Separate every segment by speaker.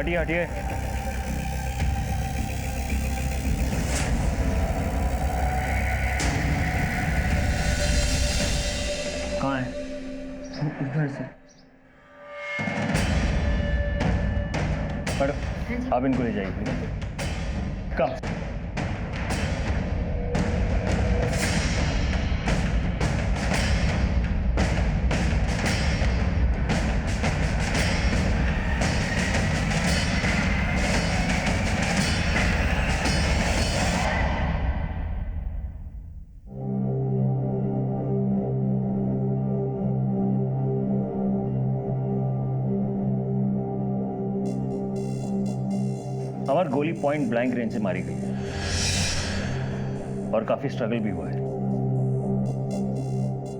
Speaker 1: हटिए हटिए। कहाँ है?
Speaker 2: उधर से।
Speaker 1: मैडम आप इनको ले जाइए। कम। हमारी गोली पॉइंट ब्लैंक रेंज से मारी गई है और काफी स्ट्रगल भी हुआ है।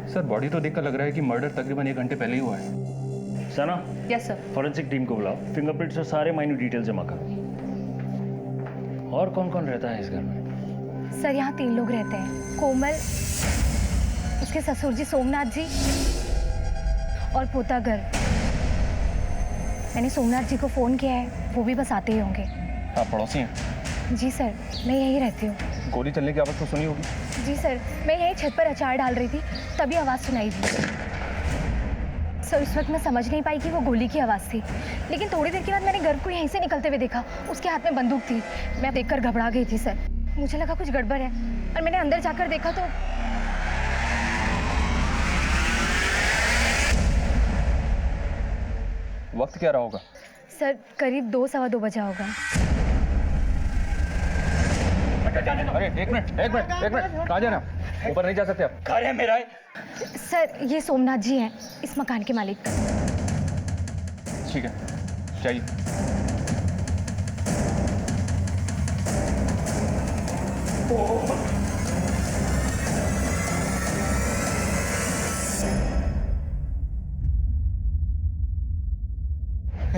Speaker 3: सर बॉडी तो देखकर लग रहा है कि मर्डर तकरीबन 1 घंटे पहले ही हुआ है।
Speaker 1: Sana.
Speaker 4: Yes sir.
Speaker 1: Forensic team को बुलाओ, फिंगरप्रिंट्स और सारे माइन्यूट डिटेल जमा करो। और कौन कौन रहता है इस घर में?
Speaker 5: सर यहाँ 3 लोग रहते हैं, कोमल, उसके ससुर जी सोमनाथ जी और पोता गर्ग। मैंने सोमनाथ जी को फोन किया है, वो भी बस आते ही होंगे।
Speaker 3: आप पड़ोसी हैं?
Speaker 5: जी सर, मैं यहीं रहती हूँ।
Speaker 3: गोली चलने की आवाज़ तो सुनी होगी?
Speaker 5: जी सर, मैं यहीं छत पर अचार डाल रही थी, तभी आवाज़ सुनाई दी। सर उस वक्त मैं समझ नहीं पाई कि वो गोली की आवाज़ थी, लेकिन थोड़ी देर के बाद मैंने गर्ग को यहीं से निकलते हुए देखा। उसके हाथ में बंदूक थी। मैं देखकर घबरा गई थी सर, मुझे लगा कुछ गड़बड़ है और मैंने अंदर जाकर देखा तो
Speaker 3: वक्त क्या रहा होगा?
Speaker 5: सर करीब 2-2:15 बजा होगा।
Speaker 3: अरे एक मिनट कहाँ जा रहे हैं? ऊपर नहीं जा सकते आप।
Speaker 1: घर है मेरा।
Speaker 5: सर ये सोमनाथ जी हैं, इस मकान के मालिक।
Speaker 3: ठीक है चाहिए।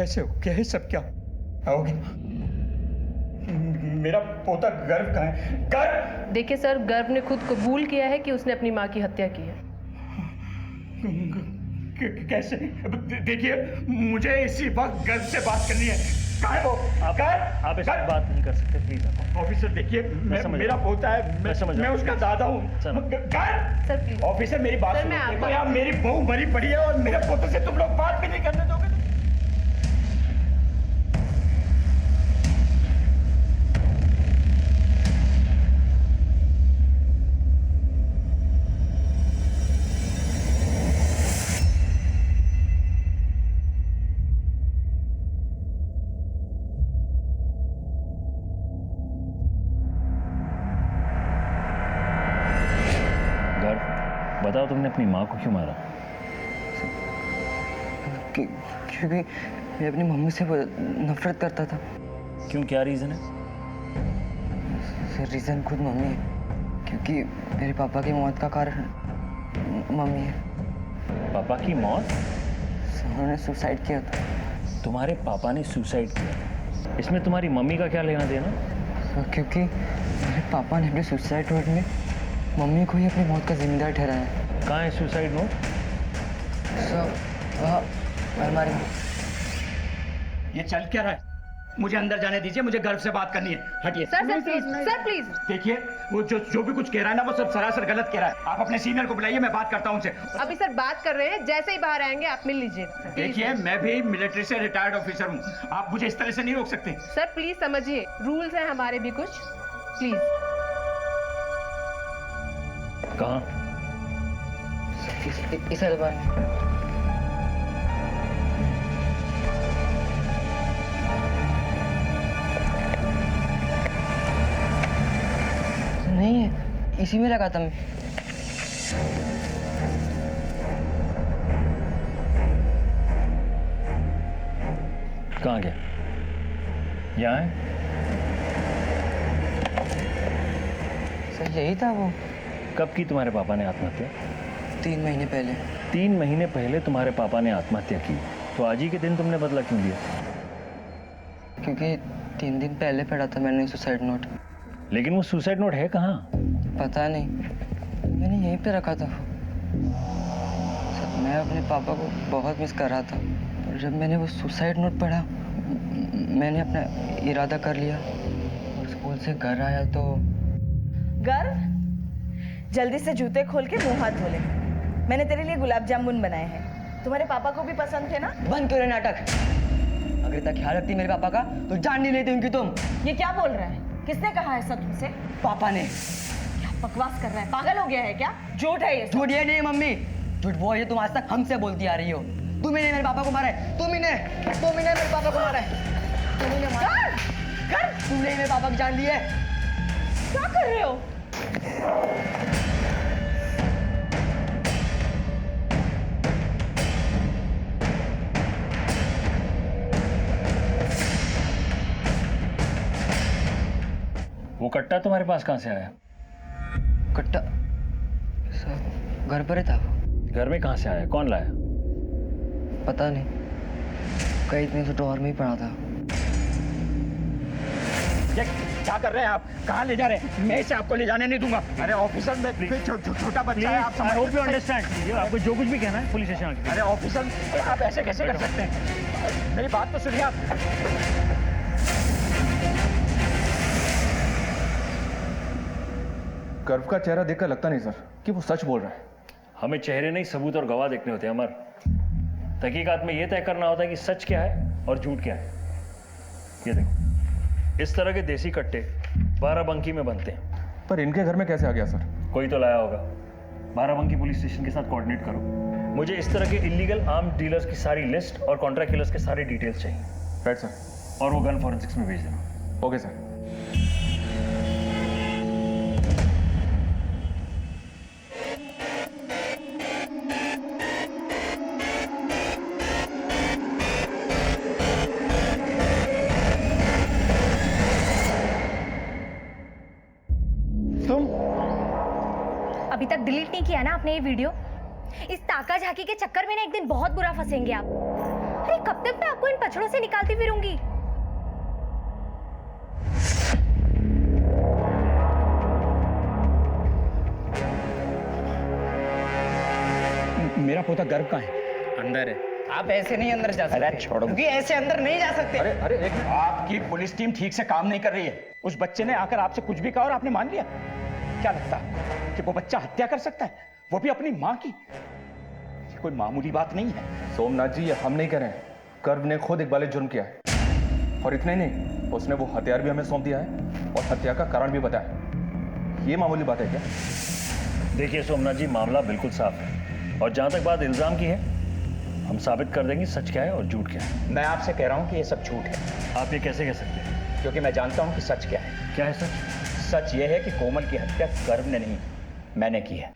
Speaker 6: ऐसे हो क्या है सब? क्या आओगे? मेरा पोता गर्व कहाँ है? गर्व!
Speaker 4: देखिए सर, गर्व ने खुद कबूल किया है कि उसने अपनी माँ की हत्या की है।
Speaker 6: कैसे? देखिए मुझे इसी वक्त गर्व से बात करनी है। कहाँ है वो?
Speaker 1: आप इस बात नहीं कर सकते प्लीज।
Speaker 6: ऑफिसर देखिए, मेरा पोता है, मैं उसका दादा हूँ।
Speaker 4: सर प्लीज
Speaker 6: ऑफिसर मेरी बात
Speaker 4: सर, मैं
Speaker 6: सुनो।
Speaker 4: आपको-
Speaker 6: देखो यहाँ मेरी बहू मरी पड़ी है और मेरे पोते से तुम लोग बात भी नहीं करने दोगे।
Speaker 1: बताओ तुमने अपनी माँ को क्यों मारा?
Speaker 2: क्योंकि मैं अपनी मम्मी से नफरत करता था।
Speaker 1: क्यों, क्या रीजन है?
Speaker 2: सर रीज़न खुद मम्मी है, क्योंकि मेरे पापा की मौत का कारण मम्मी है।
Speaker 1: पापा की मौत?
Speaker 2: उन्होंने सुसाइड किया था।
Speaker 1: तुम्हारे पापा ने सुसाइड किया? इसमें तुम्हारी मम्मी का क्या लेना देना?
Speaker 2: सर क्योंकि मेरे पापा ने अपने सुसाइड नोट में मम्मी को ही अपनी मौत का जिम्मेदार ठहराया है।
Speaker 1: कहाँ है सुसाइड नोट?
Speaker 2: सर वहाँ अलमारी में।
Speaker 6: ये चल क्या रहा है? मुझे अंदर जाने दीजिए, मुझे गर्व से बात करनी है। हटिए।
Speaker 4: सर प्लीज
Speaker 6: देखिए वो जो भी कुछ कह रहा है ना, वो सब सरासर गलत कह रहा है। आप अपने सीनियर को बुलाइए, मैं बात करता हूँ उनसे।
Speaker 4: अभी सर बात कर रहे हैं, जैसे ही बाहर आएंगे आप मिल लीजिए।
Speaker 6: देखिए मैं भी मिलिट्री से रिटायर्ड ऑफिसर हूँ, आप मुझे इस तरह से नहीं रोक सकते।
Speaker 4: सर प्लीज समझिए, रूल्स हैं हमारे भी कुछ, प्लीज।
Speaker 1: कहाँ?
Speaker 2: इस अलमारी में। नहीं है, इसी में लगा था मैं।
Speaker 1: कहाँ गया? यहाँ है?
Speaker 2: सर यही था वो।
Speaker 1: कब की तुम्हारे पापा ने आत्महत्या?
Speaker 2: 3 महीने पहले।
Speaker 1: 3 महीने पहले तुम्हारे पापा ने आत्महत्या की, तो आज ही के दिन तुमने बदला क्यों लिया?
Speaker 2: क्योंकि 3 दिन पहले पढ़ा था मैंने सुसाइड नोट।
Speaker 1: लेकिन वो सुसाइड नोट है कहाँ?
Speaker 2: पता नहीं, मैंने यहीं पे रखा था। सर मैं अपने पापा को बहुत मिस कर रहा था, और जब मैंने वो सुसाइड नोट पढ़ा मैंने अपना इरादा कर लिया और स्कूल से घर आया तो
Speaker 7: घर? जल्दी से जूते खोल के मुंह हाथ धो ले। मैंने तेरे लिए गुलाब जामुन बनाए हैं। तुम्हारे पापा को भी पसंद थे ना?
Speaker 2: बंद करो नाटक। अगर इतना ख्याल रखती मेरे पापा का तो जान नहीं लेती उनकी तुम।
Speaker 7: ये क्या बोल रहा है? किसने कहा ऐसा तुमसे?
Speaker 2: पापा ने।
Speaker 7: क्या बकवास कर रहा है? पागल हो गया है क्या? झूठ है ये सब।
Speaker 2: झूठ ये नहीं मम्मी, झूठ वो है तुम आज तक हमसे बोलती आ रही हो। तुम ही ने मेरे पापा को मारा है, तुम ही ने मेरे पापा को मारा है, तुम ही ने मारा है। तुमने मेरे पापा की जान ली है।
Speaker 7: क्या कर रहे हो?
Speaker 1: वो कट्टा तुम्हारे पास कहाँ से आया?
Speaker 2: कट्टा सब घर पर ही था वो।
Speaker 1: घर में कहाँ से आया? कौन लाया?
Speaker 2: पता नहीं, कई दिन से ड्रॉअर में ही पड़ा था।
Speaker 6: ये क्या कर रहे हैं आप? कहाँ ले जा रहे हैं? मैं इसे आपको ले जाने नहीं दूंगा। अरे ऑफिसर में छोटा बच्चा है, आप समझ
Speaker 1: यू अंडरस्टैंड। आपको जो कुछ भी कहना है पुलिस स्टेशन आके।
Speaker 6: अरे ऑफिसर, आप ऐसे कैसे कर सकते हैं? मेरी बात तो सुनिए आप।
Speaker 3: गर्व का चेहरा देखकर लगता नहीं सर कि वो सच बोल रहा है।
Speaker 1: हमें चेहरे नहीं, सबूत और गवाह देखने होते हैं अमर। तहकीकात में यह तय करना होता है कि सच क्या है और झूठ क्या है। ये देखो, इस तरह के देसी कट्टे बाराबंकी में बनते हैं।
Speaker 3: पर इनके घर में कैसे आ गया सर?
Speaker 1: कोई तो लाया होगा। बाराबंकी पुलिस स्टेशन के साथ कोऑर्डिनेट करो। मुझे इस तरह के इलीगल आर्म्स डीलर्स की सारी लिस्ट और कॉन्ट्रैक्ट किलर्स के सारे डिटेल्स चाहिए।
Speaker 3: Right sir.
Speaker 1: और वो गन फॉरेंसिक्स में भेज देना।
Speaker 3: Okay sir.
Speaker 5: अभी तक डिलीट नहीं किया ना आपने ये वीडियो? इस ताका झाकी के चक्कर में ना एक दिन बहुत बुरा फंसेंगे आप। अरे कब तक मैं आपको इन पछड़ों से निकालती फिरूंगी?
Speaker 6: मेरा पोता गर्व कहाँ है?
Speaker 3: अंदर है।
Speaker 2: आप ऐसे नहीं अंदर जा सकते।
Speaker 6: अरे छोड़ो।
Speaker 2: क्योंकि ऐसे अंदर नहीं जा सकते।
Speaker 3: अरे अरे एक मिनट।
Speaker 6: आपकी पुलिस टीम ठीक से काम नहीं कर रही है। उस बच्चे ने आकर आपसे कुछ भी कहा और आपने मान लिया। क्या लगता है कि वो बच्चा हत्या कर सकता है, वो भी अपनी माँ की? ये कोई मामूली बात नहीं है।
Speaker 3: सोमनाथ जी, ये हम नहीं कह रहे हैं, कर्व ने खुद इकबाल जुर्म किया है। और इतना ही नहीं, उसने वो हथियार भी हमें सौंप दिया है और हत्या का कारण भी बताया। ये मामूली बात है क्या?
Speaker 1: देखिए सोमनाथ जी, मामला बिल्कुल साफ है और जहां तक बात इल्जाम की है, हम साबित कर देंगे सच क्या है और झूठ क्या है।
Speaker 6: मैं आपसे कह रहा हूं कि ये सब झूठ है।
Speaker 1: आप ये कैसे कह सकते हैं?
Speaker 6: क्योंकि मैं जानता हूं कि सच क्या है।
Speaker 1: क्या है सच?
Speaker 6: सच ये है कि कोमल की हत्या गर्व ने नहीं, मैंने की है।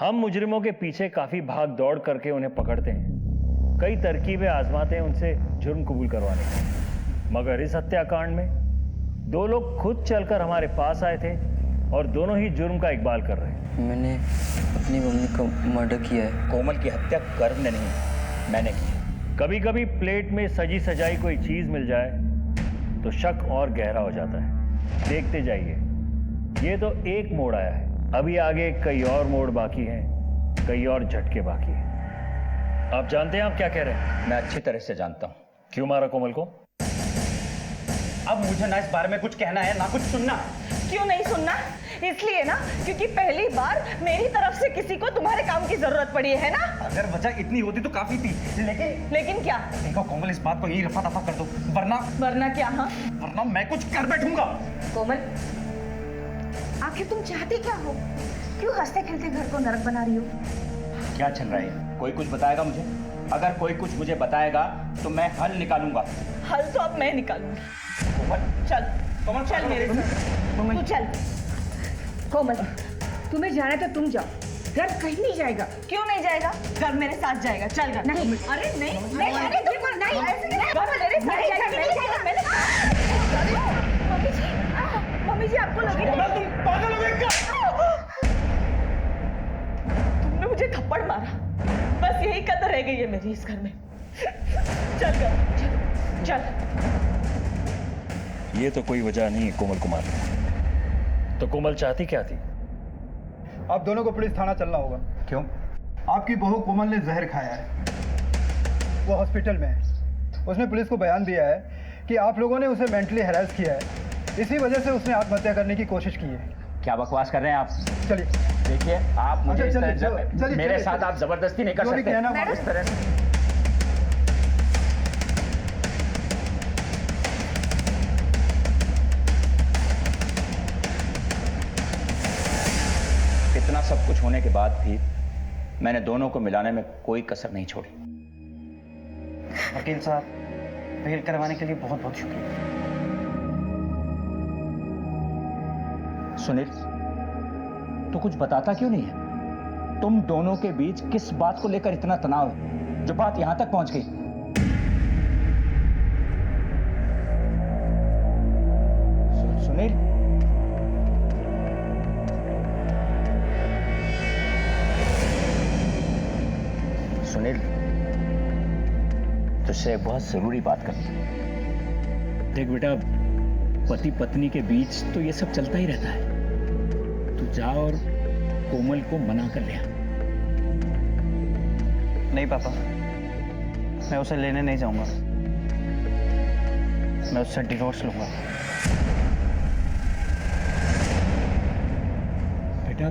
Speaker 1: हम मुजरिमों के पीछे काफी भाग दौड़ करके उन्हें पकड़ते हैं, कई तरकीबें आजमाते हैं उनसे जुर्म कबूल करवाने की। मगर इस हत्याकांड में दो लोग खुद चलकर हमारे पास आए थे और दोनों ही जुर्म का इकबाल कर रहे हैं।
Speaker 2: मैंने अपनी मम्मी का मर्डर किया है।
Speaker 6: कोमल की हत्या गर्व ने नहीं, मैंने की है।
Speaker 1: कभी कभी प्लेट में सजी सजाई कोई चीज मिल जाए तो शक और गहरा हो जाता है। देखते जाइए, ये तो एक मोड़ आया है, अभी आगे कई और मोड़ बाकी हैं, कई और झटके बाकी हैं। आप जानते हैं आप क्या कह रहे हैं?
Speaker 6: मैं अच्छी तरह से जानता हूं।
Speaker 1: क्यों मारा कोमल को?
Speaker 6: अब मुझे ना इस बारे में कुछ कहना है ना कुछ सुनना।
Speaker 7: क्यों नहीं सुनना? इसलिए ना क्योंकि पहली बार मेरी तरफ से किसी को तुम्हारे काम की जरूरत पड़ी है ना?
Speaker 6: अगर वजह इतनी होती तो काफी थी,
Speaker 7: लेकिन क्या?
Speaker 6: देखो कोमल, इस बात को यही रफा दफा कर दो,
Speaker 7: वरना क्या? हाँ,
Speaker 6: वरना मैं कुछ कर बैठूंगा।
Speaker 7: कोमल, आखिर तुम चाहती क्या हो? क्यों हंसते खेलते घर को नरक बना रही हो?
Speaker 6: क्या चल रहा है? कोई कुछ बताएगा मुझे? अगर कोई कुछ मुझे बताएगा तो मैं हल निकालूंगा।
Speaker 7: हल तो अब मैं निकालूंगी।
Speaker 6: कोमल,
Speaker 7: चल
Speaker 6: कोमल,
Speaker 7: चल मेरे साथ, तू चल। कोमल, तुम्हें जाना तो तुम जाओ, घर कहीं नहीं जाएगा। क्यों नहीं जाएगा? घर मेरे साथ जाएगा। चल घर। नहीं, अरे नहीं, नहीं, अरे बिल्कुल नहीं, ऐसे नहीं, घर मेरे साथ जाएगा। मम्मी जी, आपको लगे
Speaker 6: तुम पागल हो गए क्या?
Speaker 7: तुमने मुझे थप्पड़ मारा, बस यही कदर रह गई है मेरी इस घर में। चल घर, चल।
Speaker 1: ये तो कोई वजह नहीं है कोमल कुमार। तो कोमल चाहती क्या थी?
Speaker 8: आप दोनों को पुलिस थाना चलना होगा।
Speaker 3: क्यों?
Speaker 8: आपकी बहू कोमल ने जहर खाया है, वो हॉस्पिटल में है। उसने पुलिस को बयान दिया है कि आप लोगों ने उसे मेंटली हैरेस किया है, इसी वजह से उसने आत्महत्या करने की कोशिश की है।
Speaker 6: क्या बकवास कर रहे हैं आप?
Speaker 8: चलिए
Speaker 6: देखिए, आप मुझे इस
Speaker 8: चलिए,
Speaker 6: तरह से
Speaker 8: चलिए,
Speaker 6: मेरे
Speaker 8: चलिए,
Speaker 6: साथ
Speaker 8: चलिए।
Speaker 6: आप जबरदस्ती नहीं कर
Speaker 8: जो भी
Speaker 6: सकते
Speaker 8: कहना
Speaker 6: इस तरह से। इतना सब कुछ होने के बाद भी मैंने दोनों को मिलाने में कोई कसर नहीं छोड़ी।
Speaker 9: वकील साहब, बेल करवाने के लिए बहुत बहुत शुक्रिया।
Speaker 6: सुनील, तू कुछ बताता क्यों नहीं है? तुम दोनों के बीच किस बात को लेकर इतना तनाव है जो बात यहां तक पहुंच गई? सुनील, सुनील, तुझसे एक बहुत जरूरी बात करनी है।
Speaker 10: देख बेटा, पति पत्नी के बीच तो ये सब चलता ही रहता है। तू जा और कोमल को मना कर ले।
Speaker 9: नहीं पापा, मैं उसे लेने नहीं जाऊंगा। मैं उससे डिवोर्स लूंगा।
Speaker 10: बेटा,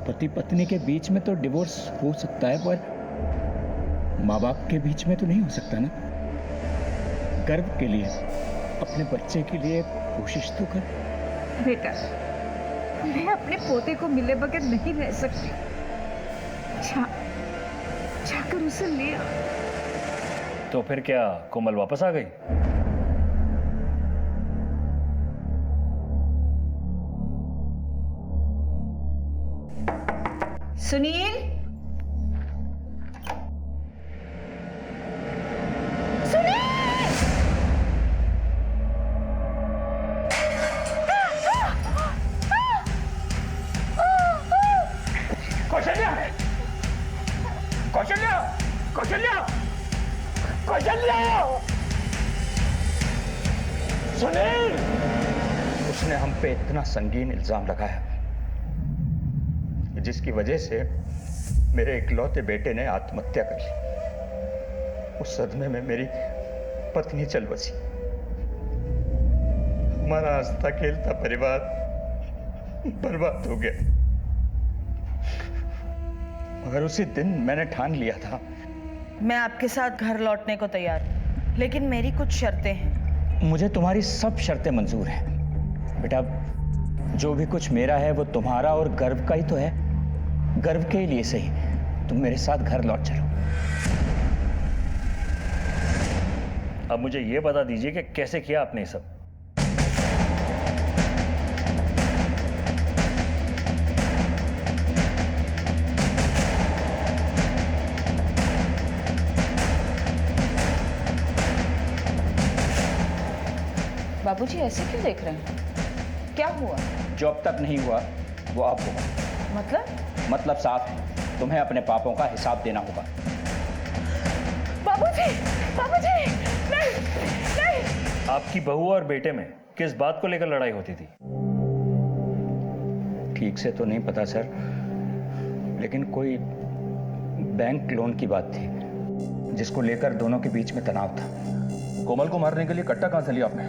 Speaker 10: पति पत्नी के बीच में तो डिवोर्स हो सकता है, पर माँ बाप के बीच में तो नहीं हो सकता ना। गर्व के लिए, अपने बच्चे के लिए कोशिश तो कर।
Speaker 7: बेटा, मैं अपने पोते को मिले बगैर नहीं रह सकती। जाकर उसे ले आ।
Speaker 1: तो फिर क्या कोमल वापस आ गई?
Speaker 7: सुनील,
Speaker 6: कौशल्या, कौशल्या, कौशल्या, कौशल्या! सुनील, उसने हम पे इतना संगीन इल्जाम लगाया जिसकी वजह से मेरे इकलौते बेटे ने आत्महत्या कर ली। उस सदमे में मेरी पत्नी चल बसी। हमारा हंसता खेलता परिवार बर्बाद हो गया। मगर उसी दिन मैंने ठान लिया था।
Speaker 11: मैं आपके साथ घर लौटने को तैयार हूं, लेकिन मेरी कुछ शर्तें हैं।
Speaker 6: मुझे तुम्हारी सब शर्तें मंजूर हैं। बेटा, जो भी कुछ मेरा है वो तुम्हारा और गर्व का ही तो है। गर्व के लिए सही तुम मेरे साथ घर लौट चलो।
Speaker 1: अब मुझे यह बता दीजिए कि कैसे किया आपने ये सब?
Speaker 11: बाबूजी ऐसे क्यों देख रहे हैं? क्या हुआ?
Speaker 6: जो अब तक नहीं हुआ वो अब होगा। मतलब साफ है, तुम्हें अपने पापों का हिसाब देना होगा।
Speaker 11: बाबूजी, बाबूजी, नहीं, नहीं।
Speaker 1: आपकी बहू और बेटे में किस बात को लेकर लड़ाई होती थी?
Speaker 6: ठीक से तो नहीं पता सर, लेकिन कोई बैंक लोन की बात थी जिसको लेकर दोनों के बीच में तनाव था।
Speaker 3: कोमल को मारने के लिए कट्टा कहां से लिया आपने?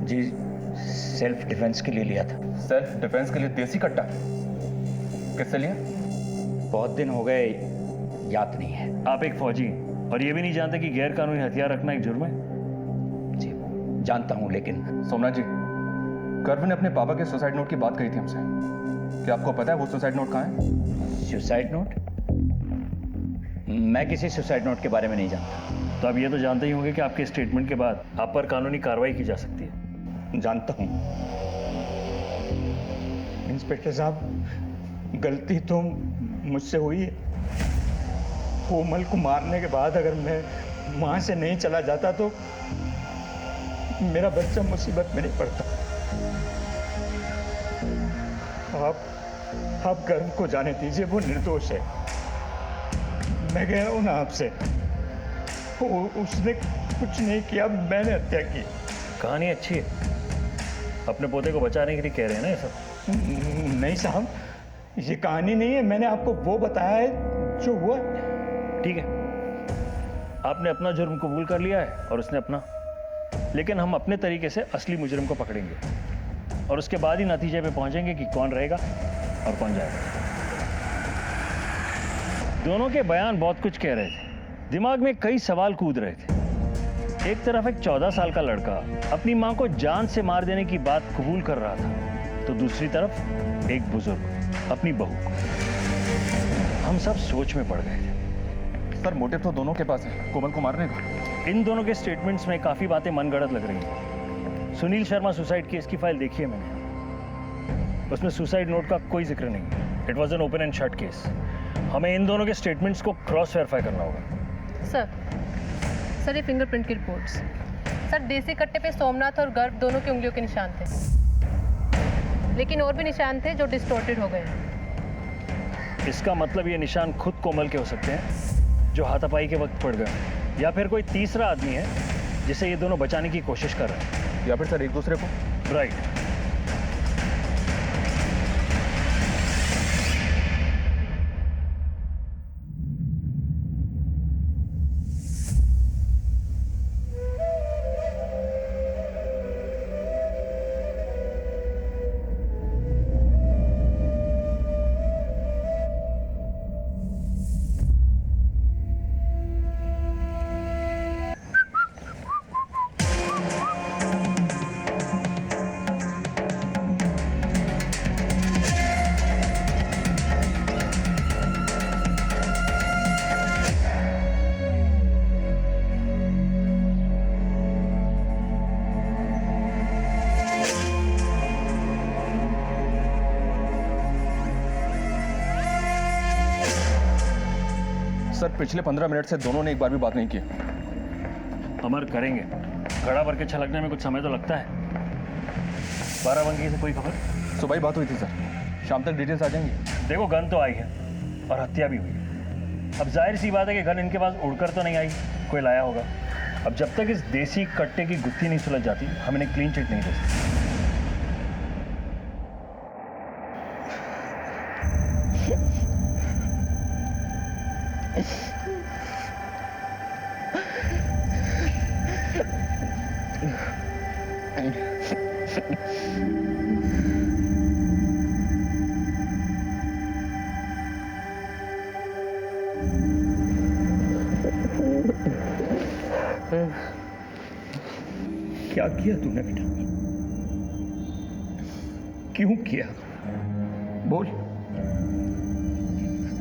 Speaker 6: जी, सेल्फ डिफेंस के लिए लिया था।
Speaker 3: सेल्फ डिफेंस के लिए देसी कट्टा किससे लिया?
Speaker 6: बहुत दिन हो गए, याद नहीं है।
Speaker 1: आप एक फौजी और ये भी नहीं जानते कि गैर कानूनी हथियार रखना एक जुर्म है?
Speaker 6: जी जानता हूं, लेकिन
Speaker 3: सोमनाथ जी, गर्व ने अपने पापा के सुसाइड नोट की बात कही थी हमसे। क्या आपको पता है वो सुसाइड नोट कहाँ है?
Speaker 6: Suicide note? मैं किसी सुसाइड नोट के बारे में नहीं जानता।
Speaker 1: तो आप ये तो जानते ही होंगे कि आपके स्टेटमेंट के बाद आप पर कानूनी कार्रवाई की जा सकती है।
Speaker 6: जानता हूं। इंस्पेक्टर साहब, गलती तो मुझसे हुई है। कोमल को मारने के बाद अगर मैं वहां से नहीं चला जाता तो मेरा बच्चा मुसीबत में नहीं पड़ता। आप गर्व को जाने दीजिए, वो निर्दोष है। मैं कह रहा हूं ना आपसे, उसने कुछ नहीं किया, मैंने हत्या की।
Speaker 1: कहानी अच्छी है, अपने पोते को बचाने के लिए कह रहे हैं ना ये सब?
Speaker 6: नहीं साहब, ये कहानी नहीं है, मैंने आपको वो बताया है जो हुआ।
Speaker 1: ठीक है, आपने अपना जुर्म कबूल कर लिया है और उसने अपना, लेकिन हम अपने तरीके से असली मुजरिम को पकड़ेंगे और उसके बाद ही नतीजे पे पहुंचेंगे कि कौन रहेगा और कौन जाएगा। दोनों के बयान बहुत कुछ कह रहे थे, दिमाग में कई सवाल कूद रहे थे। एक तरफ एक 14 साल का लड़का अपनी मां को जान से मार देने की बात कबूल कर रहा था, तो दूसरी तरफ एक बुजुर्ग अपनी बहू को। हम सब सोच में पड़ गए थे।
Speaker 3: सर मोटिव तो दोनों के पास है, कोमल को मारने का।
Speaker 1: इन दोनों के स्टेटमेंट्स में काफी बातें मनगढ़ंत लग रही हैं। सुनील शर्मा सुसाइड केस की फाइल देखी है मैंने, उसमें सुसाइड नोट का कोई जिक्र नहीं। It was an open and shut case. हमें इन दोनों के स्टेटमेंट्स को क्रॉस वेरीफाई करना होगा।
Speaker 4: सर ये फिंगरप्रिंट की रिपोर्ट्स। सर देसी कट्टे पे सोमनाथ और गर्भ दोनों की उंगलियों के निशान थे, लेकिन और भी निशान थे जो डिस्टॉर्टेड हो गए।
Speaker 1: इसका मतलब ये निशान खुद कोमल के हो सकते हैं जो हाथापाई के वक्त पड़ गए, या फिर कोई तीसरा आदमी है जिसे ये दोनों बचाने की कोशिश कर रहे हैं,
Speaker 3: या फिर सर एक दूसरे को।
Speaker 1: राइट।
Speaker 3: सर पिछले 15 मिनट से दोनों ने एक बार भी बात नहीं की।
Speaker 1: अमर करेंगे, घड़ा भर के छलकने में कुछ समय तो लगता है। बाराबंकी से कोई खबर?
Speaker 3: सुबह ही बात हुई थी सर, शाम तक डिटेल्स आ जाएंगी।
Speaker 1: देखो गन तो आई है और हत्या भी हुई है। अब जाहिर सी बात है कि गन इनके पास उड़कर तो नहीं आई, कोई लाया होगा। अब जब तक इस देसी कट्टे की गुत्थी नहीं सुलझ जाती, हम इन्हें क्लीन चिट नहीं दे सकते।
Speaker 10: क्या किया तूने बेटा? क्यों किया? बोल।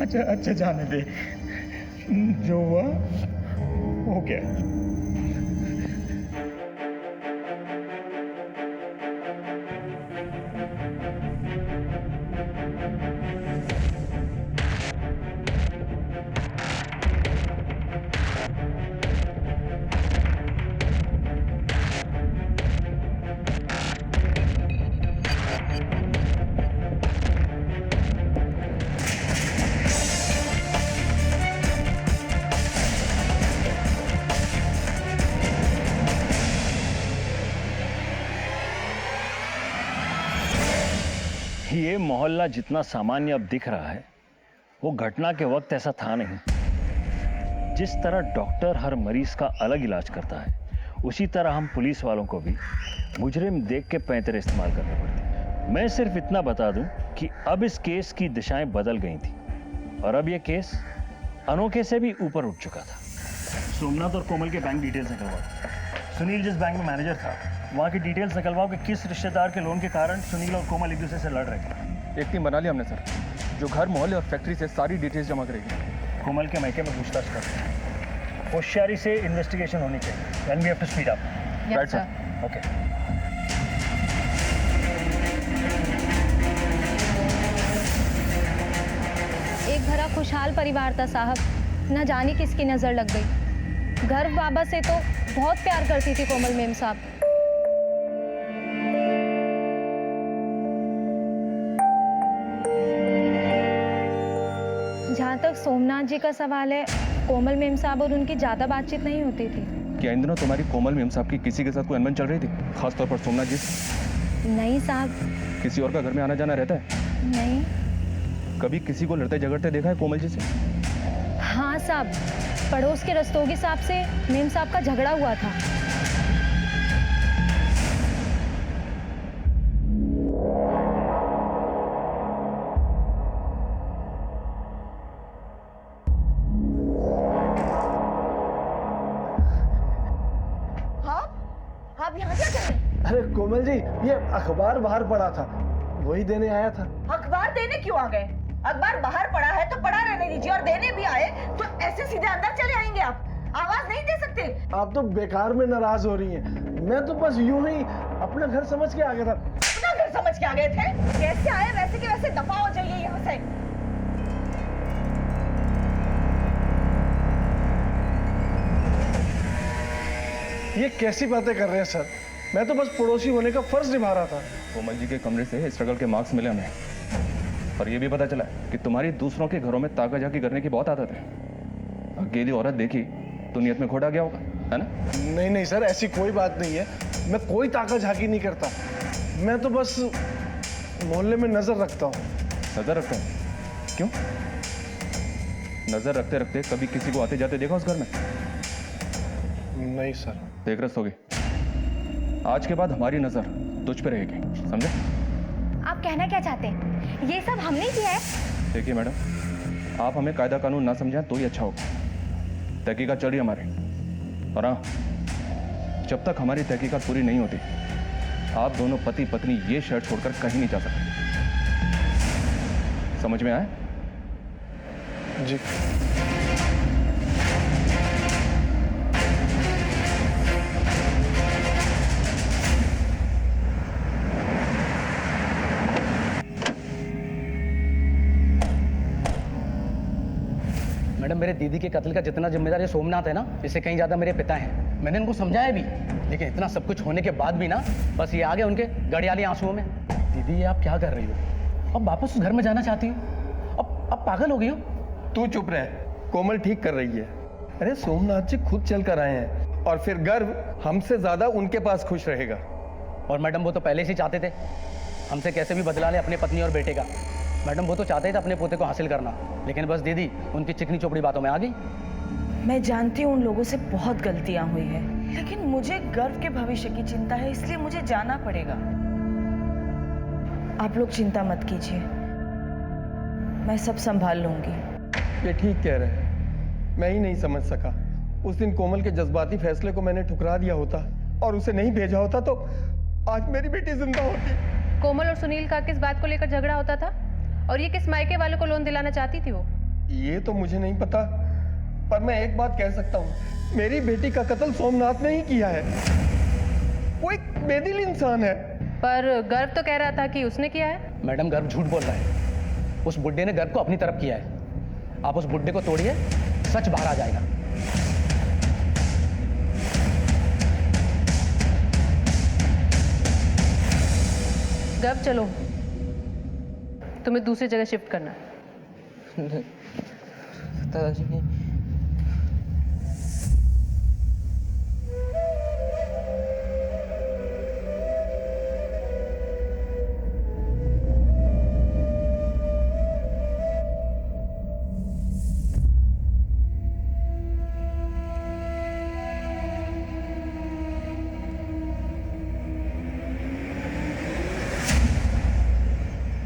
Speaker 6: अच्छा जाने दे, जो हुआ हो गया।
Speaker 1: ये मोहल्ला जितना सामान्य अब दिख रहा है, वो घटना के वक्त ऐसा था नहीं। जिस तरह डॉक्टर हर मरीज का अलग इलाज करता है, उसी तरह हम पुलिस वालों को भी मुजरिम देख के पैंतरे इस्तेमाल करने पड़ते हैं। मैं सिर्फ इतना बता दूं कि अब इस केस की दिशाएं बदल गई थी और अब ये केस अनोखे से भी ऊपर उठ चुका था। सोमनाथ और कोमल के बैंक डिटेल्स निकलवाओ। सुनील जिस बैंक में मैनेजर था, वहाँ की डिटेल्स निकलवाओ कि किस रिश्तेदार के लोन के कारण सुनील और कोमल एक दूसरे से लड़ रहे थे।
Speaker 3: एक टीम बना ली हमने सर, जो घर मोहल्ले और फैक्ट्री से सारी डिटेल्स जमा करेगी।
Speaker 1: कोमल के मैके में पूछताछ करते हैं। होशियारी से इन्वेस्टिगेशन होनी चाहिए। And we have to speed up.
Speaker 3: Right sir.
Speaker 1: Okay.
Speaker 5: एक भरा खुशहाल परिवार था साहब, न जाने किसकी नजर लग गई। गर्व बाबा से तो बहुत प्यार करती थी कोमल मेम साहब। जहाँ तक सोमनाथ जी का सवाल है, कोमल मेम साहब और उनकी ज्यादा बातचीत नहीं होती थी।
Speaker 3: क्या इन दिनों तुम्हारी कोमल मेम साहब की किसी के साथ कोई अनबन चल रही थी, खासतौर पर सोमनाथ जी?
Speaker 5: नहीं साहब,
Speaker 3: किसी और का घर में आना जाना रहता है?
Speaker 5: नहीं।
Speaker 3: कभी किसी को लड़ते झगड़ते देखा है कोमल जी से?
Speaker 5: हाँ साहब, पड़ोस के रस्तोगी साहब से मेम साहब का झगड़ा हुआ था।
Speaker 7: आप यहाँ क्या कर रहे हैं?
Speaker 12: अरे कोमल जी, ये अखबार बाहर पड़ा था, वही देने आया था।
Speaker 7: अखबार देने क्यों आ गए? अखबार बाहर पड़ा है तो पड़ा रहने दीजिए, और देने भी आए तो ऐसे सीधे अंदर चले आएंगे आप? आवाज नहीं दे सकते?
Speaker 12: आप तो बेकार में नाराज हो रही हैं। मैं तो बस यूं ही अपना घर समझ के आ गया था।
Speaker 7: अपना घर समझ के आ गए थे? कैसे आए वैसे के वैसे दफा हो जाइए यहाँ से।
Speaker 12: ये कैसी बातें कर रहे हैं सर? मैं तो बस पड़ोसी होने का फर्ज निभा रहा था।
Speaker 3: कोमल जी के कमरे से स्ट्रगल के मार्क्स मिले हमें, और ये भी पता चला कि तुम्हारी दूसरों के घरों में ताका झाकी करने की बहुत आदत है। अकेली औरत देखी तो नियत में खोटा गया होगा, है ना?
Speaker 12: नहीं नहीं सर, ऐसी कोई बात नहीं है। मैं कोई ताका झाकी नहीं करता। मैं तो बस मोहल्ले में नजर रखता हूँ।
Speaker 3: नजर रखते हैं? क्यों? नजर रखते रखते कभी किसी को आते जाते देखा उस घर में?
Speaker 12: नहीं सर।
Speaker 3: देख रस्तोगी, आज के बाद हमारी नजर तुझ पे रहेगी, समझे?
Speaker 5: आप कहना क्या चाहते हैं? ये सब हमने किया है।
Speaker 3: देखिए मैडम, आप हमें कायदा कानून ना समझाएं तो ही अच्छा होगा। तहकीकात चल रही है हमारी, और हाँ, जब तक हमारी तहकीकात पूरी नहीं होती, आप दोनों पति पत्नी ये शहर छोड़कर कहीं नहीं जा सकते। समझ में आया?
Speaker 12: जी।
Speaker 9: मैडम, मेरे दीदी के कत्ल का जितना जिम्मेदार ये सोमनाथ है ना, इससे कहीं ज्यादा मेरे पिता हैं। मैंने इनको समझाया भी, लेकिन इतना सब कुछ होने के बाद भी ना, बस ये आ गए उनके गड़ियाली आंसुओं में। दीदी, ये आप क्या कर रही हो? अब वापस उस घर में जाना चाहती हो? अब पागल हो गई हो?
Speaker 12: तू चुप रह, कोमल ठीक कर रही है। अरे सोमनाथ जी खुद चल कर आए हैं, और फिर गर्व हमसे ज्यादा उनके पास खुश रहेगा।
Speaker 9: और मैडम, वो तो पहले से चाहते थे हमसे कैसे भी बदला ले अपनी पत्नी और बेटे का। मैडम, वो तो चाहते थे अपने पोते को हासिल करना, लेकिन बस दीदी उनकी चिकनी चोपड़ी बातों में आ गई।
Speaker 11: मैं जानती हूँ उन लोगों से बहुत गलतियां हुई हैं, लेकिन मुझे गर्व के भविष्य की चिंता है, इसलिए मुझे जाना पड़ेगा। आप लोग चिंता मत कीजिए, मैं सब संभाल लूंगी।
Speaker 12: ये ठीक कह रहे हैं, मैं ही नहीं समझ सका। उस दिन कोमल के जज्बाती फैसले को मैंने ठुकरा दिया होता और उसे नहीं भेजा होता तो आज मेरी बेटी जिंदा होती।
Speaker 4: कोमल और सुनील का किस बात को लेकर झगड़ा होता था, और ये किस मायके वालों को लोन दिलाना चाहती थी वो?
Speaker 12: ये तो मुझे नहीं पता, पर मैं एक बात कह सकता हूँ, मेरी बेटी का कत्ल सोमनाथ ने ही किया है। वो एक बेदिल इंसान है।
Speaker 4: पर गर्व तो कह रहा था कि उसने किया है।
Speaker 9: मैडम, गर्व झूठ बोल रहा है। उस बुड्ढे ने गर्व को अपनी तरफ किया है। आप उस बुड्ढे को तोड़िए, सच बाहर आ जाएगा।
Speaker 4: गर्व, चलो, तुम्हें दूसरी जगह शिफ्ट करना है।
Speaker 2: दादाजी,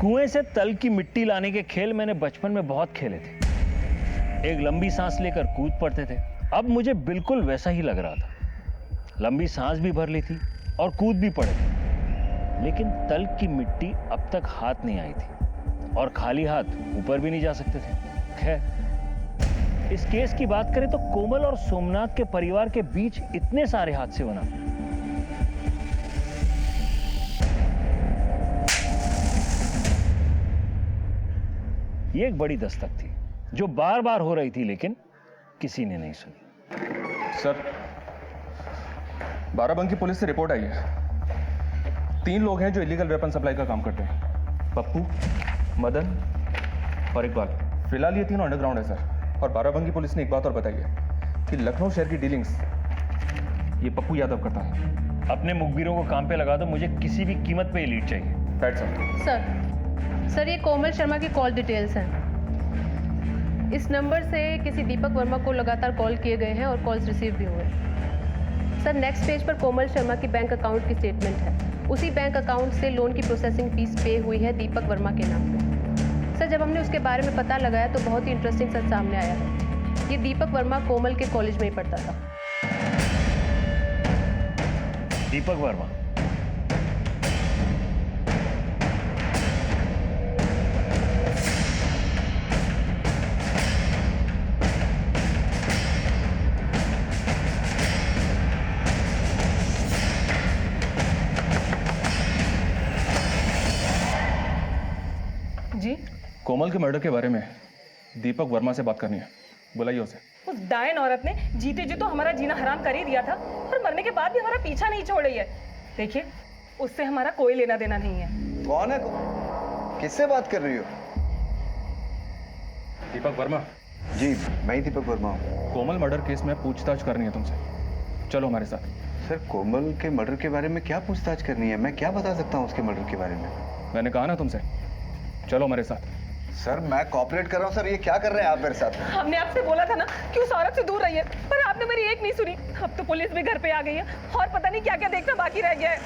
Speaker 1: कुएं से तल की मिट्टी लाने के खेल मैंने बचपन में बहुत खेले थे। एक लंबी सांस लेकर कूद पड़ते थे। अब मुझे बिल्कुल वैसा ही लग रहा था। लंबी सांस भी भर ली थी और कूद भी पड़े थे, लेकिन तल की मिट्टी अब तक हाथ नहीं आई थी, और खाली हाथ ऊपर भी नहीं जा सकते थे। खैर, इस केस की बात करें तो कोमल और सोमनाथ के परिवार के बीच इतने सारे हादसे होना, ये एक बड़ी दस्तक थी जो बार बार हो रही थी, लेकिन किसी ने नहीं सुनी।
Speaker 3: सर, बाराबंकी पुलिस से रिपोर्ट आई है। 3 लोग हैं जो इलीगल वेपन सप्लाई का काम करते हैं। पप्पू, मदन और इकबाल। फिलहाल ये 3 अंडरग्राउंड है सर। और बाराबंकी पुलिस ने एक बात और बताई है कि लखनऊ शहर की डीलिंग्स ये पप्पू यादव करता है।
Speaker 1: अपने मुखबिरों को काम पे लगा दो, मुझे किसी भी कीमत पे ये लीड चाहिए। बैठ सकते।
Speaker 4: सर ये कोमल शर्मा की कॉल डिटेल्स हैं। इस नंबर से किसी दीपक वर्मा को लगातार कॉल किए गए हैं और कॉल्स रिसीव भी हुए। सर नेक्स्ट पेज पर कोमल शर्मा की बैंक अकाउंट की स्टेटमेंट है। उसी बैंक अकाउंट से लोन की प्रोसेसिंग फीस पे हुई है दीपक वर्मा के नाम पे। सर जब हमने उसके बारे में पता लगाया तो बहुत ही इंटरेस्टिंग सच सामने आया है। ये दीपक वर्मा कोमल के कॉलेज में ही पढ़ता था।
Speaker 1: दीपक वर्मा?
Speaker 11: जी
Speaker 3: कोमल के मर्डर के बारे में दीपक वर्मा से बात करनी है, बुलाइए उसे।
Speaker 11: उस डायन औरत ने जीते जी तो हमारा जीना हराम कर ही दिया था और मरने के बाद भी हमारा पीछा नहीं छोड़ रही है। देखिए उससे हमारा कोई लेना देना नहीं है।
Speaker 8: कौन है? किससे बात कर रही हो?
Speaker 3: दीपक वर्मा?
Speaker 8: जी मैं ही दीपक वर्मा हूँ।
Speaker 3: कोमल मर्डर केस में पूछताछ करनी है तुमसे, चलो हमारे साथ।
Speaker 8: सर कोमल के मर्डर के बारे में क्या पूछताछ करनी है? मैं क्या बता सकता हूँ उसके मर्डर के बारे में?
Speaker 3: मैंने कहा ना तुमसे, चलो हमारे साथ।
Speaker 8: सर मैं कॉपरेट कर रहा हूँ सर, ये क्या कर रहे हैं आप मेरे साथ?
Speaker 11: हमने आपसे बोला था ना कि उस औरत से दूर रहिए, पर आपने मेरी एक नहीं सुनी। अब तो पुलिस भी घर पे आ गई है और पता नहीं क्या क्या देखना बाकी रह गया है।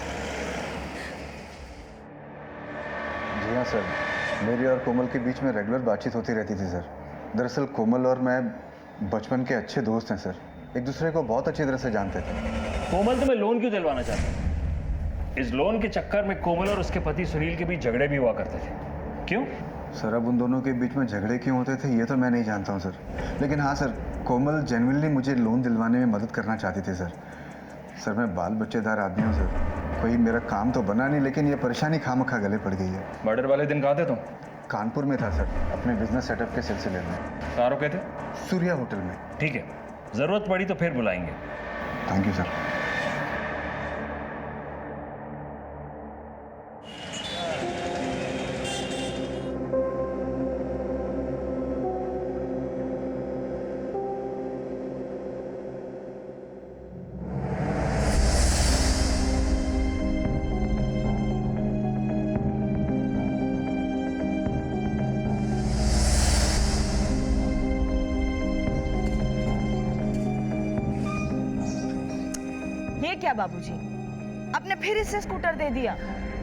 Speaker 8: जी हाँ सर, मेरी और कोमल के बीच में रेगुलर बातचीत होती रहती थी सर। दरअसल कोमल और मैं बचपन के अच्छे दोस्त हैं सर, एक दूसरे को बहुत अच्छी तरह से जानते थे।
Speaker 1: कोमल तुम्हें लोन क्यों दिलवाना चाहते हैं? इस लोन के चक्कर में कोमल और उसके पति सुनील के बीच झगड़े भी हुआ करते थे, क्यों?
Speaker 8: सर अब उन दोनों के बीच में झगड़े क्यों होते थे ये तो मैं नहीं जानता हूँ सर, लेकिन हाँ सर कोमल जेन्युइनली मुझे लोन दिलवाने में मदद करना चाहती थी सर। सर मैं बाल बच्चेदार आदमी हूँ सर, कोई मेरा काम तो बना नहीं, लेकिन ये परेशानी खामखा गले पड़ गई है।
Speaker 3: मर्डर वाले दिन कहाँ थे तुम?
Speaker 8: कानपुर में था सर, अपने बिजनेस सेटअप के सिलसिले में।
Speaker 3: कहाँ रुके थे?
Speaker 8: सूर्या होटल में।
Speaker 1: ठीक है, जरूरत पड़ी तो फिर बुलाएंगे।
Speaker 8: Thank you sir.
Speaker 11: ये क्या बाबूजी, आपने फिर इसे स्कूटर दे दिया?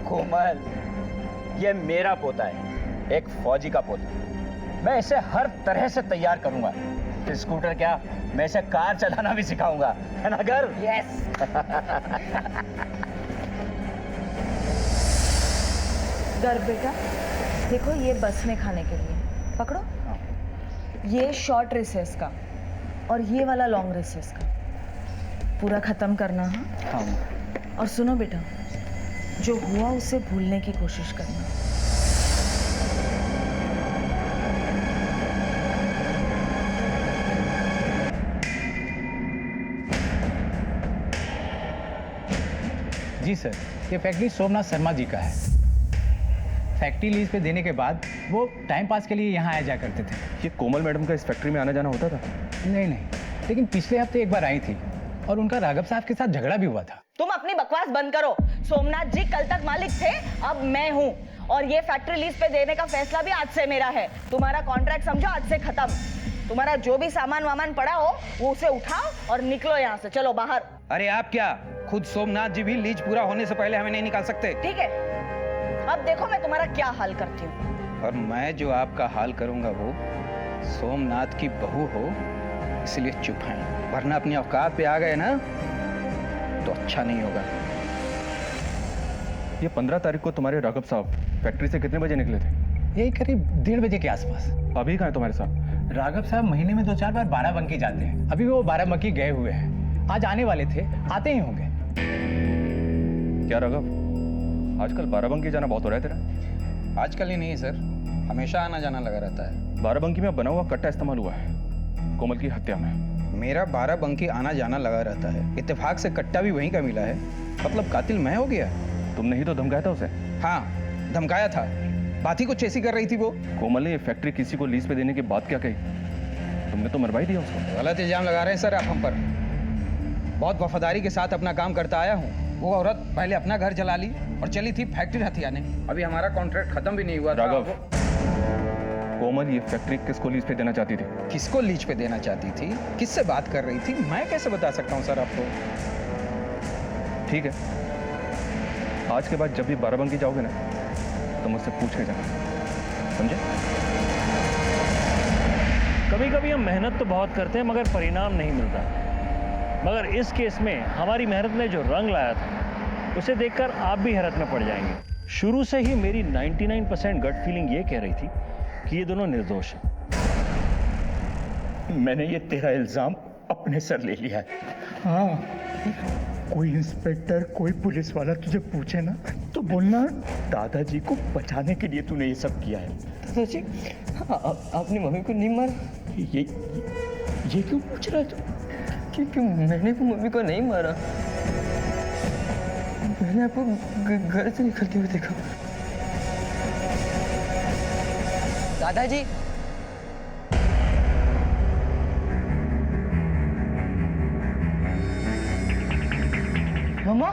Speaker 6: कोमल, ये मेरा पोता है, एक फौजी का पोता। मैं इसे हर तरह से तैयार करूंगा। स्कूटर क्या, मैं इसे कार चलाना भी सिखाऊंगा, है ना गर्व?
Speaker 11: यस। गर्व बेटा, देखो ये बस में खाने के लिए पकड़ो, ये शॉर्ट रिसेस का और ये वाला लॉन्ग रिसेस का पूरा खत्म करना। हाँ। और सुनो बेटा, जो हुआ उसे भूलने की कोशिश करना।
Speaker 10: जी सर, ये फैक्ट्री सोमनाथ शर्मा जी का है। फैक्ट्री लीज पे देने के बाद वो टाइम पास के लिए यहाँ आया जाया करते थे।
Speaker 3: ये कोमल मैडम का इस फैक्ट्री में आना जाना होता था?
Speaker 10: नहीं नहीं, लेकिन पिछले हफ्ते एक बार आई थी और उनका राघव साहब के साथ झगड़ा भी हुआ था।
Speaker 11: तुम अपनी बकवास बंद करो। सोमनाथ जी कल तक मालिक थे, अब मैं हूँ, और ये फैक्ट्री लीज पे देने का फैसला भी आज से मेरा है। तुम्हारा कॉन्ट्रैक्ट समझो आज से खत्म। तुम्हारा जो भी सामान वामान पड़ा हो वो उसे उठाओ और निकलो यहाँ से, चलो बाहर।
Speaker 13: अरे आप क्या, खुद सोमनाथ जी भी लीज पूरा होने से पहले हमें नहीं निकाल सकते?
Speaker 11: ठीक है, अब देखो मैं तुम्हारा क्या हाल करती हूँ।
Speaker 13: और मैं जो आपका हाल करूंगा वो सोमनाथ की बहू हो, इसलिए चुप हैं, वरना अपनी औकात पे आ गए ना तो अच्छा नहीं होगा।
Speaker 3: ये 15 तारीख को तुम्हारे राघव साहब फैक्ट्री से कितने बजे निकले थे?
Speaker 10: यही करीब 1:30 बजे के आसपास।
Speaker 3: अभी कहाँ है तुम्हारे साथ?
Speaker 10: राघव साहब महीने में 2-4 बार बाराबंकी जाते हैं। अभी वो बाराबंकी गए हुए हैं, आज आने वाले थे, आते ही होंगे।
Speaker 3: क्या राघव, आजकल बाराबंकी जाना बहुत हो रहा है तेरा?
Speaker 13: आजकल ही नहीं सर, हमेशा आना जाना लगा रहता है।
Speaker 3: बाराबंकी में बना हुआ कट्टा इस्तेमाल हुआ है कोमल की हत्या में।
Speaker 13: मेरा बाराबंकी आना जाना लगा रहता है, इत्तेफाक से कट्टा भी वहीं का मिला है। मतलब कातिल मैं हो गया?
Speaker 3: तुमने ही तो धमकाया था उसे।
Speaker 13: हाँ, धमकाया था, बात ही कुछ ऐसी कर रही थी वो।
Speaker 3: कोमल ने ये फैक्ट्री किसी को लीज पे देने की बात क्या कही? तुमने तो मरवा ही दिया उसको।
Speaker 13: गलत इल्जाम लगा रहे हैं सर आप हम पर। बहुत वफादारी के साथ अपना काम करता आया हूँ, वो औरत पहले अपना घर जला ली और चली थी फैक्ट्री हथियाने। अभी हमारा कॉन्ट्रैक्ट खत्म भी नहीं हुआ था।
Speaker 3: राघव, कोमल ये फैक्ट्री किसको लीज पे देना चाहती थी?
Speaker 13: किसको लीज पे देना चाहती थी, किससे बात कर रही थी, मैं कैसे बता सकता हूँ सर आपको।
Speaker 3: ठीक है, आज के बाद जब भी बाराबंकी जाओगे ना तो मुझसे पूछ के जाना, समझे?
Speaker 1: कभी कभी हम मेहनत तो बहुत करते हैं मगर परिणाम नहीं मिलता। मगर इस केस में हमारी मेहनत ने जो रंग लाया था उसे देखकर आप भी हैरत में पड़ जाएंगे। शुरू से ही मेरी 99% गट फीलिंग ये कह रही थी कि ये दोनों निर्दोष हैं।
Speaker 6: मैंने ये तेरा इल्जाम अपने सर ले लिया है। हाँ, कोई इंस्पेक्टर, कोई पुलिस वाला तुझे पूछे ना तो बोलना दादाजी को बचाने के लिए तूने ये सब किया है।
Speaker 2: दादाजी, आपने मम्मी को नहीं मारा?
Speaker 6: ये क्यों पूछ रहा है तू?
Speaker 2: क्योंकि मैंने तो मम्मी को नहीं मारा। मैंने आपको घर से निकलते हुए देखा। दादाजी, मम्मा,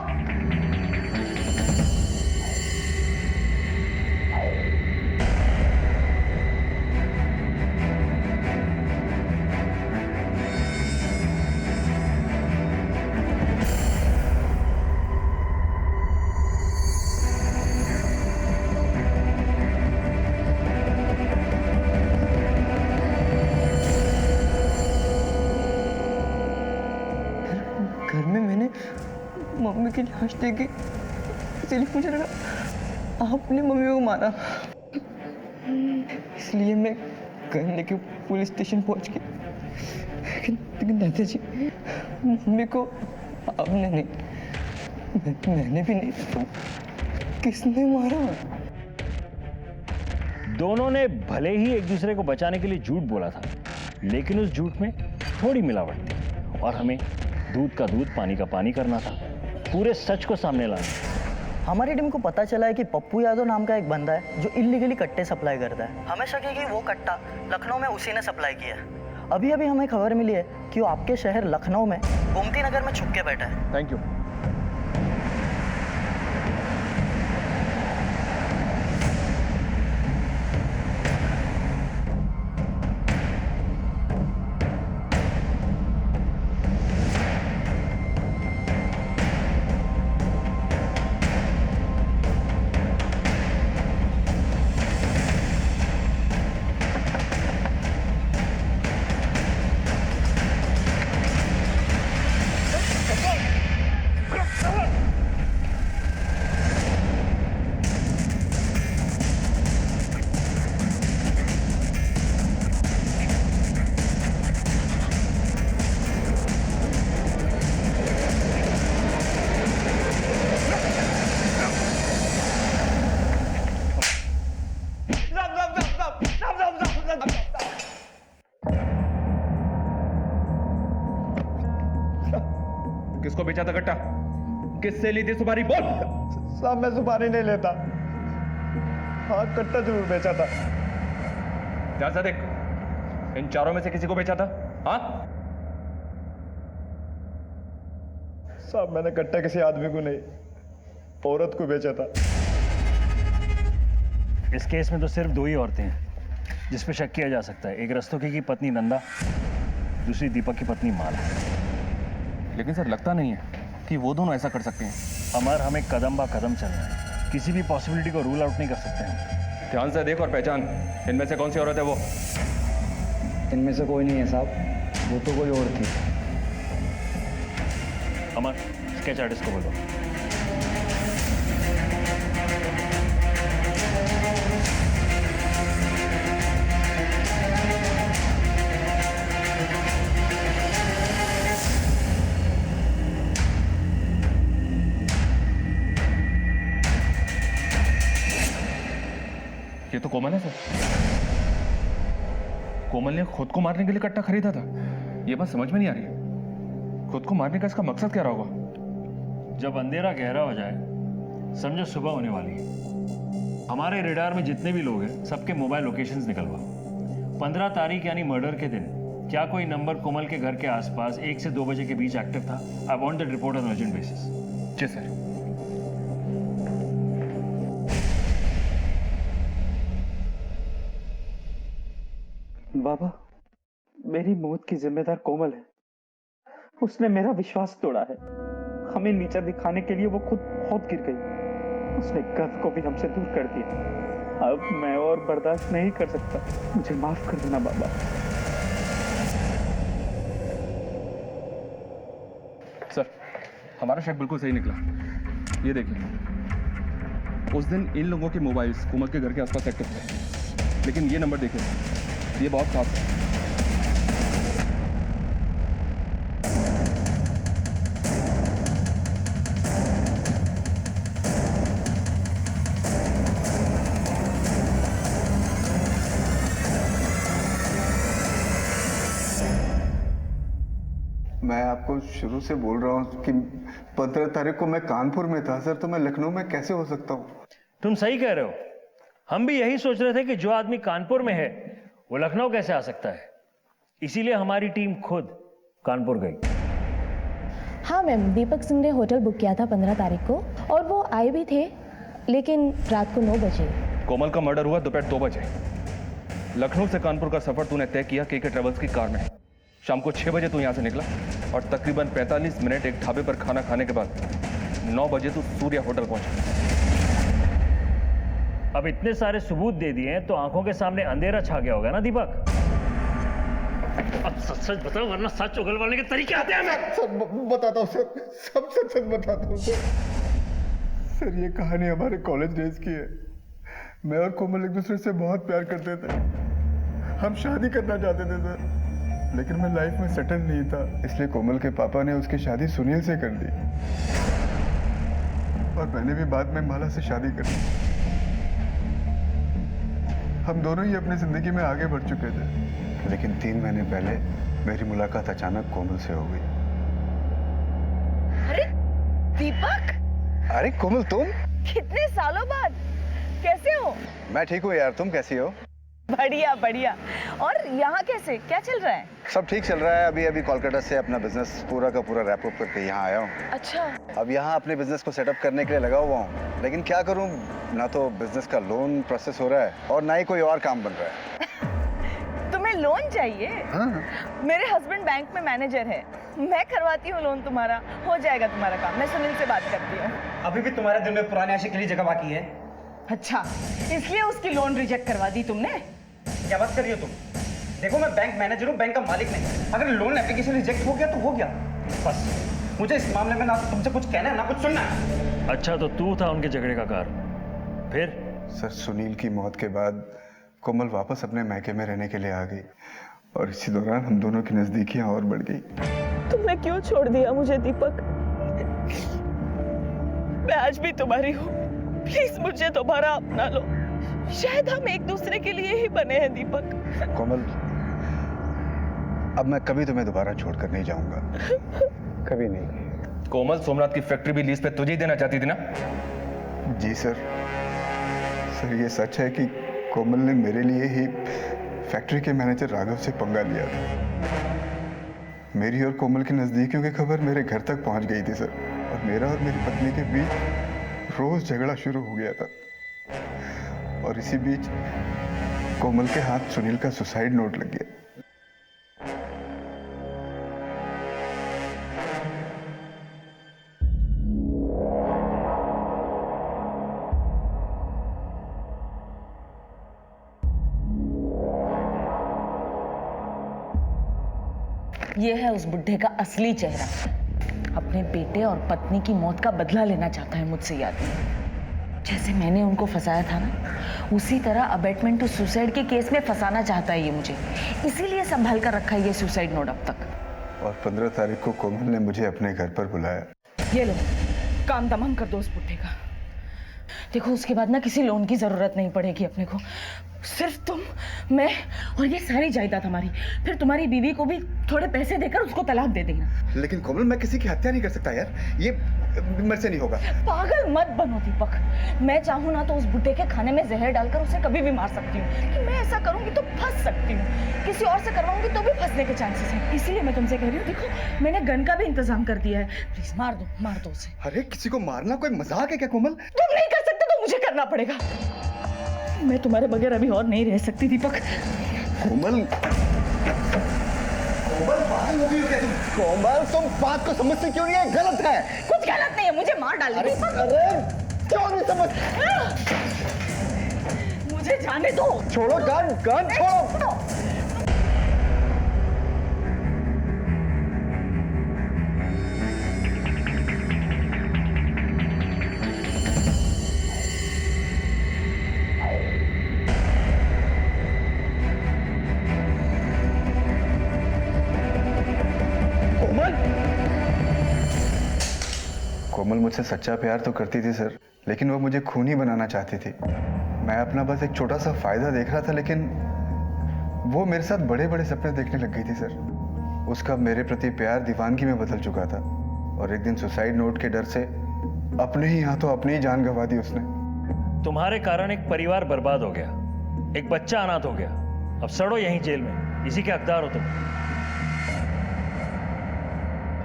Speaker 2: घर में मैंने मम्मी की लाश देखी, इसलिए मुझे लगा आपने मम्मी को मारा। इसलिए मैं घर लेके पुलिस स्टेशन पहुंच गई। लेकिन दादाजी, मम्मी को आपने नहीं, मैंने भी नहीं, तो किसने मारा?
Speaker 1: दोनों ने भले ही एक दूसरे को बचाने के लिए झूठ बोला था, लेकिन उस झूठ में थोड़ी मिलावट थी और हमें दूध का दूध, पानी का पानी करना था, पूरे सच को सामने लाना।
Speaker 14: हमारी टीम को पता चला है कि पप्पू यादव नाम का एक बंदा है जो इलीगली कट्टे सप्लाई करता है। हमें शक है कि वो कट्टा लखनऊ में उसी ने सप्लाई किया है। अभी अभी हमें खबर मिली है कि वो आपके शहर लखनऊ में गोमती नगर में छुप के बैठा है।
Speaker 3: Thank you. किसको बेचा था कट्टा? किससे ली थी सुपारी? बोल।
Speaker 12: साहब, मैं सुपारी नहीं लेता। हाँ, कट्टा जरूर बेचा था।
Speaker 3: ध्यान से देख, इन चारों में से किसी को बेचा था? हाँ
Speaker 12: साहब, मैंने कट्टा किसी आदमी को नहीं, औरत को बेचा था।
Speaker 1: इस केस में तो सिर्फ दो ही औरतें हैं जिस पे शक किया जा सकता है। एक रस्तोगी की पत्नी नंदा, दूसरी दीपक की पत्नी माला।
Speaker 3: लेकिन सर, लगता नहीं है कि वो दोनों ऐसा कर सकते हैं।
Speaker 1: अमर, हमें कदम बा कदम चलना है, किसी भी पॉसिबिलिटी को रूल आउट नहीं कर सकते हैं।
Speaker 3: ध्यान से देख और पहचान, इनमें से कौन सी औरत है वो?
Speaker 9: इनमें से कोई नहीं है साहब, वो तो कोई और थी।
Speaker 1: अमर, स्केच आर्टिस्ट को बोलो।
Speaker 3: ये तो कोमल है सर। कोमल ने खुद को मारने के लिए कट्टा खरीदा था। ये बात समझ में नहीं आ रही है। खुद को मारने का इसका मकसद क्या रहा होगा?
Speaker 1: जब अंधेरा गहरा हो जाए, समझो सुबह होने वाली है। हमारे रेडार में जितने भी लोग हैं, सबके मोबाइल लोकेशंस निकलवाओ। 15 तारीख यानी मर्डर के दिन क्या कोई नंबर कोमल के घर के आसपास 1 से 2 बजे के बीच एक्टिव था? I want that report on urgent basis.
Speaker 3: जी सर।
Speaker 15: बाबा, मेरी मौत की जिम्मेदार कोमल है। उसने मेरा विश्वास तोड़ा है। हमें नीचा दिखाने के लिए वो खुद बहुत गिर गई। उसने गर्व को भी हमसे दूर कर दिया। अब मैं और बर्दाश्त नहीं कर सकता। मुझे माफ कर देना बाबा।
Speaker 3: सर, हमारा शक बिल्कुल सही निकला। ये देखिए, उस दिन इन लोगों के मोबाइल्स कोमल के घर के आसपास एक्टिव थे, लेकिन ये नंबर देखिए, ये बहुत खास है।
Speaker 16: मैं आपको शुरू से बोल रहा हूँ कि 15 तारीख को मैं कानपुर में था सर, तो मैं लखनऊ में कैसे हो सकता हूँ?
Speaker 1: तुम सही कह रहे हो। हम भी यही सोच रहे थे कि जो आदमी कानपुर में है वो लखनऊ कैसे आ सकता है। इसीलिए हमारी टीम खुद कानपुर गई।
Speaker 5: हाँ मैम, दीपक सिंह ने होटल बुक किया था 15 तारीख को और वो आए भी थे, लेकिन रात को 9 बजे।
Speaker 3: कोमल का मर्डर हुआ दोपहर 2 बजे। लखनऊ से कानपुर का सफर तूने तय किया केके ट्रेवल्स की कार में। शाम को 6 बजे तू यहां से निकला और तकरीबन 45 मिनट एक ढाबे पर खाना खाने के बाद 9 बजे तू सूर्या होटल पहुंचा।
Speaker 1: अब इतने सारे सबूत दे दिए हैं तो आंखों के सामने अंधेरा छा गया होगा ना दीपक। अब सच सच बताओ, वरना सच उगलवाने के तरीके आते हैं। मैं
Speaker 16: सब बताता हूँ सर, सब सच सच बताता हूँ सर। सर, ये कहानी हमारे कॉलेज डेज की है। मैं और कोमल एक दूसरे से बहुत प्यार करते थे। हम शादी करना चाहते थे सर, लेकिन मैं लाइफ में सेटल नहीं था। इसलिए कोमल के पापा ने उसकी शादी सुनील से कर दी और मैंने भी बाद में माला से शादी कर दी। हम दोनों ही अपनी जिंदगी में आगे बढ़ चुके थे, लेकिन 3 महीने पहले मेरी मुलाकात अचानक कोमल से हो गई।
Speaker 11: अरे दीपक,
Speaker 16: अरे कोमल, तुम
Speaker 11: कितने सालों बाद कैसे हो?
Speaker 16: मैं ठीक हूँ यार, तुम कैसी हो?
Speaker 11: बढ़िया बढ़िया। और यहाँ कैसे, क्या चल रहा है?
Speaker 16: सब ठीक चल रहा है। अभी कोलकाता से अपना बिजनेस पूरा का पूरा रैप अप करके यहाँ आया हूँ।
Speaker 11: अच्छा।
Speaker 16: अब यहाँ अपने बिजनेस को सेटअप करने के लिए लगा हुआ हूँ, लेकिन क्या करूँ, ना तो बिजनेस का लोन प्रोसेस हो रहा है और ना ही कोई और काम बन रहा है।
Speaker 11: तुम्हें लोन चाहिए?
Speaker 16: हाँ।
Speaker 11: मेरे हस्बैंड बैंक में मैनेजर है, मैं करवाती हूँ लोन तुम्हारा, हो जाएगा तुम्हारा काम। मैं सुनील से बात करती हूँ।
Speaker 9: अभी भी तुम्हारे दिल में पुराने आशिक के लिए जगह बाकी है?
Speaker 11: अच्छा, इसलिए उसकी लोन रिजेक्ट करवा दी तुमने?
Speaker 9: क्या बात कर रही हो तुम? देखो, मैं बैंक मैनेजर हूँ, बैंक का मालिक नहीं। अगर लोन एप्लीकेशन रिजेक्ट हो गया तो हो गया, बस। मुझे इस मामले में ना तुमसे कुछ कहना है ना कुछ सुनना है।
Speaker 1: अच्छा, तो तू था उनके झगड़े का कारण? फिर?
Speaker 16: सर, सुनील की मौत के बाद कोमल वापस अपने मैके में रहने के लिए आ गई और इसी दौरान हम दोनों की नजदीकियां और बढ़ गई।
Speaker 11: तुमने क्यों छोड़ दिया मुझे दीपक? मैं आज भी तुम्हारी हूँ, प्लीज मुझे दोबारा अपना लो। शायद हम एक दूसरे के लिए ही बने हैं दीपक।
Speaker 16: कोमल, अब मैं कभी तुम्हें दोबारा छोड़कर नहीं जाऊंगा, कभी नहीं।
Speaker 3: कोमल सोमनाथ की फैक्ट्री भी लीज पे तुझे ही देना चाहती थी ना?
Speaker 16: जी सर। सर, ये सच है कि कोमल ने मेरे लिए ही फैक्ट्री के मैनेजर राघव से पंगा लिया था। मेरी और कोमल की नजदीकियों की खबर मेरे घर तक पहुंच गई थी सर, और मेरा और मेरी पत्नी के बीच रोज झगड़ा शुरू हो गया था। और इसी बीच कोमल के हाथ सुनील का सुसाइड नोट लग गया।
Speaker 11: ये है उस बुढ़े का असली चेहरा। अपने बेटे और पत्नी की मौत का बदला लेना चाहता है मुझसे ये आदमी। जैसे मैंने उनको फंसाया था ना, उसी तरह अबेटमेंट टू सुसाइड के केस में फंसाना चाहता है ये मुझे। इसीलिए संभाल कर रखा है ये सुसाइड नोट अब तक।
Speaker 16: और 15 तारीख को कोमल ने मुझे अपने घर पर बुलाया।
Speaker 11: ये लो, काम तमाम कर दो उस बुढ़े का। देखो, उसके बाद ना किसी लोन की जरूरत नहीं पड़ेगी अपने को। सिर्फ तुम, मैं और ये सारी जायदाद हमारी। फिर तुम्हारी बीवी को भी थोड़े पैसे देकर उसको तलाक दे देना।
Speaker 16: लेकिन कोमल, मैं किसी की हत्या नहीं कर सकता यार। मेरे से नहीं होगा।
Speaker 11: पागल मत बनो दीपक। मैं चाहूँ ना तो उस बुड्ढे के खाने में जहर डालकर उसे कभी भी मार सकती हूँ, लेकिन मैं ऐसा करूंगी तो फंस सकती हूँ। किसी और से करवाऊंगी तो भी फंसने के चांसेस हैं। इसीलिए मैं तुमसे कह रही हूँ, देखो मैंने गन का भी इंतजाम कर दिया है। प्लीज मार दो उसे।
Speaker 16: अरे किसी को मारना कोई मजाक है क्या कोमल?
Speaker 11: तुम नहीं कर सकते तो मुझे करना पड़ेगा। मैं तुम्हारे बगैर अभी और नहीं रह सकती दीपक।
Speaker 16: कोमल पागल हो गई हो क्या तुम? कोमल तुम बात को समझती क्यों नहीं है? गलत है।
Speaker 11: कुछ गलत नहीं है, मुझे मार डाल
Speaker 16: अरे क्यों नहीं समझ?
Speaker 11: मुझे जाने दो।
Speaker 16: छोड़ो गन छोड़ो। कोमल मुझसे सच्चा प्यार तो करती थी सर, लेकिन वो मुझे खूनी बनाना चाहती थी। मैं अपना बस एक छोटा सा फायदा देख रहा था, लेकिन वो मेरे साथ बड़े बड़े सपने देखने लग गई थी सर। उसका मेरे प्रति प्यार दीवानगी में बदल चुका था और एक दिन सुसाइड नोट के डर से अपने ही हाथों अपनी ही जान गंवा दी उसने।
Speaker 1: तुम्हारे कारण एक परिवार बर्बाद हो गया, एक बच्चा अनाथ हो गया। अब सड़ो यहीं जेल में, इसी के हकदार हो तुम।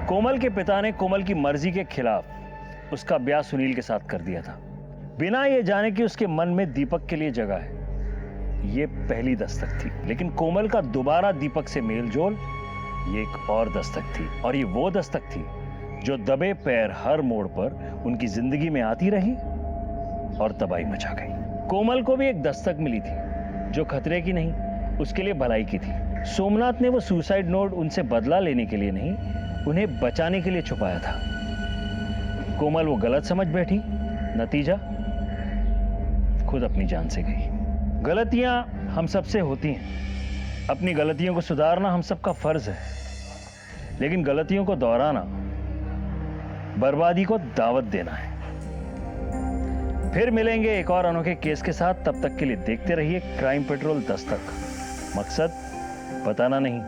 Speaker 1: कोमल के पिता ने कोमल की मर्जी के खिलाफ उसका ब्याह सुनील के साथ कर दिया था, बिना ये जाने कि उसके मन में दीपक के लिए जगह है। ये पहली दस्तक थी, लेकिन कोमल का दोबारा दीपक से मेलजोल ये एक और दस्तक थी, और ये वो दस्तक थी जो दबे पैर हर मोड़ पर उनकी जिंदगी में आती रही और तबाही मचा गई। कोमल को भी एक दस्तक मिली थी जो खतरे की नहीं, उसके लिए भलाई की थी। सोमनाथ ने वो सुसाइड नोट उनसे बदला लेने के लिए नहीं, उन्हें बचाने के लिए छुपाया था। कोमल वो गलत समझ बैठी, नतीजा खुद अपनी जान से गई। गलतियां हम सबसे होती हैं, अपनी गलतियों को सुधारना हम सबका फर्ज है, लेकिन गलतियों को दोहराना बर्बादी को दावत देना है। फिर मिलेंगे एक और अनोखे केस के साथ, तब तक के लिए देखते रहिए क्राइम पेट्रोल दस्तक। मकसद बताना नहीं,